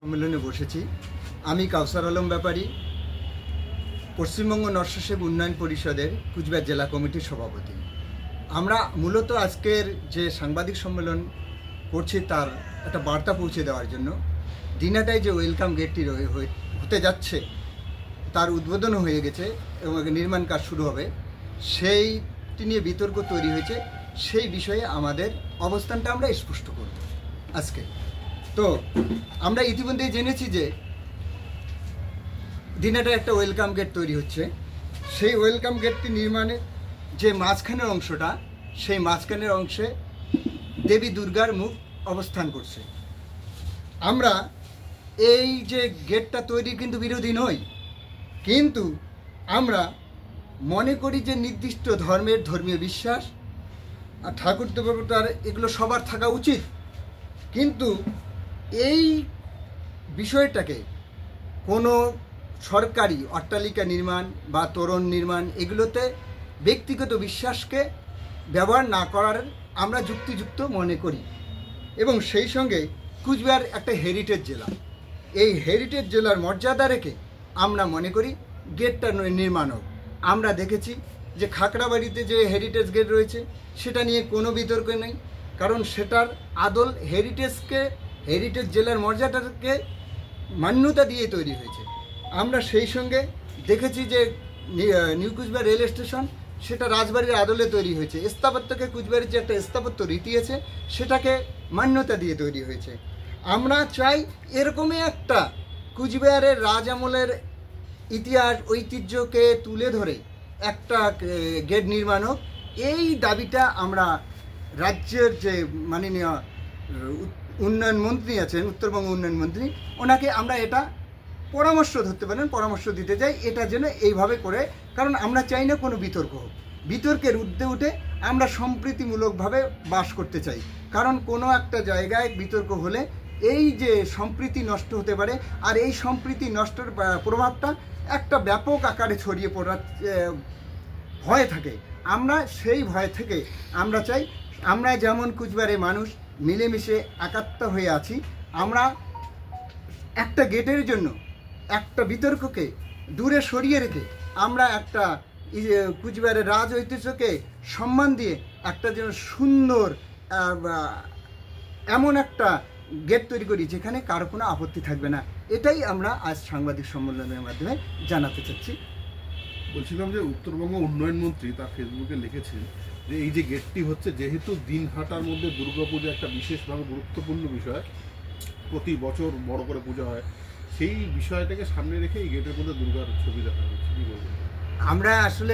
সম্মেলনে বসেছি। আমি কাউসার আলম ব্যাপারী, পশ্চিমবঙ্গ নস্যসেব উন্নয়ন পরিষদের কুচবিহার জেলা কমিটির সভাপতি। আমরা মূলত আজকের যে সাংবাদিক সম্মেলন করছি তার একটা বার্তা পৌঁছে দেওয়ার জন্য দিনাটায় যে ওয়েলকাম গেটটি হতে যাচ্ছে তার উদ্বোধন হয়ে গেছে এবং নির্মাণ কাজ শুরু হবে, সেইটি নিয়ে বিতর্ক তৈরি হয়েছে। সেই বিষয়ে আমাদের অবস্থানটা আমরা স্পষ্ট করব আজকে। তো আমরা ইতিমধ্যেই জেনেছি যে দিনাটায় একটা ওয়েলকাম গেট তৈরি হচ্ছে। সেই ওয়েলকাম গেটটি নির্মাণে যে মাঝখানের অংশটা, সেই মাঝখানের অংশে দেবী দুর্গার মুখ অবস্থান করছে। আমরা এই যে গেটটা তৈরির কিন্তু বিরোধী নই, কিন্তু আমরা মনে করি যে নির্দিষ্ট ধর্মের ধর্মীয় বিশ্বাস আর ঠাকুর দেবতার এগুলো সবার থাকা উচিত, কিন্তু এই বিষয়টাকে কোনো সরকারি অট্টালিকা নির্মাণ বা তোরণ নির্মাণ এগুলোতে ব্যক্তিগত বিশ্বাসকে ব্যবহার না করার আমরা যুক্তিযুক্ত মনে করি। এবং সেই সঙ্গে কুচবিহার একটা হেরিটেজ জেলা, এই হেরিটেজ জেলার মর্যাদা রেখে আমরা মনে করি গেটটা নির্মাণ হোক। আমরা দেখেছি যে খাকড়াবাড়িতে যে হেরিটেজ গেট রয়েছে সেটা নিয়ে কোনো বিতর্ক নেই, কারণ সেটার আদল হেরিটেজ জেলার মর্যাদাকে মান্যতা দিয়ে তৈরি হয়েছে। আমরা সেই সঙ্গে দেখেছি যে নিউ কুচবিহার রেল স্টেশন, সেটা রাজবাড়ির আদলে তৈরি হয়েছে। স্থাপত্যকে কুচবিহারের যে একটা স্থাপত্য রীতি আছে সেটাকে মান্যতা দিয়ে তৈরি হয়েছে। আমরা চাই এরকমই একটা কুচবিহারের রাজ আমলের ইতিহাস ঐতিহ্যকে তুলে ধরে একটা গেট নির্মাণ হোক। এই দাবিটা আমরা রাজ্যের যে মাননীয় উন্নয়ন মন্ত্রী আছেন, উত্তরবঙ্গ উন্নয়ন মন্ত্রী, ওনাকে আমরা এটা পরামর্শ ধরতে পারেন, পরামর্শ দিতে চাই এটা যেন এইভাবে করে, কারণ আমরা চাই না কোনো বিতর্ক হোক। বিতর্কের ঊর্ধ্বে উঠে আমরা সম্প্রীতিমূলকভাবে বাস করতে চাই, কারণ কোনো একটা জায়গায় বিতর্ক হলে এই যে সম্প্রীতি নষ্ট হতে পারে, আর এই সম্প্রীতি নষ্টের প্রভাবটা একটা ব্যাপক আকারে ছড়িয়ে পড়ার ভয় থাকে। আমরা সেই ভয় থেকে আমরা চাই আমরা যেমন কুচবিহারের মানুষ মিলেমিশে একাত্ম হয়ে আছি, আমরা একটা গেটের জন্য একটা বিতর্ককে দূরে সরিয়ে রেখে আমরা একটা কুচবিহারের রাজ ঐতিহ্যকে সম্মান দিয়ে একটা যেন সুন্দর এমন একটা গেট তৈরি করি যেখানে কারো কোনো আপত্তি থাকবে না। এটাই আমরা আজ সাংবাদিক সম্মেলনের মাধ্যমে জানাতে চাচ্ছি। বলছিলাম যে উত্তরবঙ্গ উন্নয়ন মন্ত্রী তার ফেসবুকে লিখেছেন যে এই যে গেটটি হচ্ছে, যেহেতু দিনহাটার মধ্যে দুর্গাপূজা একটা বিশেষভাবে গুরুত্বপূর্ণ বিষয়, প্রতি বছর বড় করে পূজা হয়, সেই বিষয়টাকে সামনে রেখে এই গেটের মধ্যে দুর্গার ছবি দেখা হচ্ছে। কী বলবেন? আমরা আসলে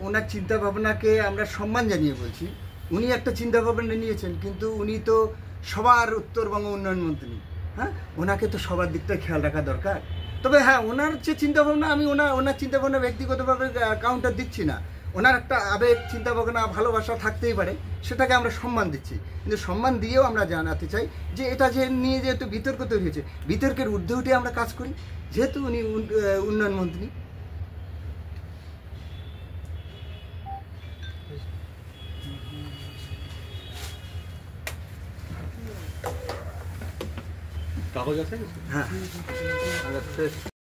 ওনার চিন্তা ভাবনাকে আমরা সম্মান জানিয়ে বলছি। উনি একটা চিন্তা ভাবনা নিয়েছেন, কিন্তু উনি তো সবার উত্তরবঙ্গ উন্নয়ন মন্ত্রী, হ্যাঁ, ওনাকে তো সবার দিকটা খেয়াল রাখা দরকার। তবে হ্যাঁ, ওনার যে চিন্তাভাবনা, আমি ওনার চিন্তাভাবনা ব্যক্তিগতভাবে কাউন্টার দিচ্ছি না। ওনার একটা আবেগ, চিন্তাভাবনা, ভালোবাসা থাকতেই পারে, সেটাকে আমরা সম্মান দিচ্ছি, কিন্তু সম্মান দিয়েও আমরা জানাতে চাই যে এটা যে নিয়ে যেহেতু বিতর্ক তৈরি হয়েছে, বিতর্কের ঊর্ধ্বে উঠে আমরা কাজ করি, যেহেতু উনি উন্নয়ন মন্ত্রী। কাগজ আছে? হ্যাঁ।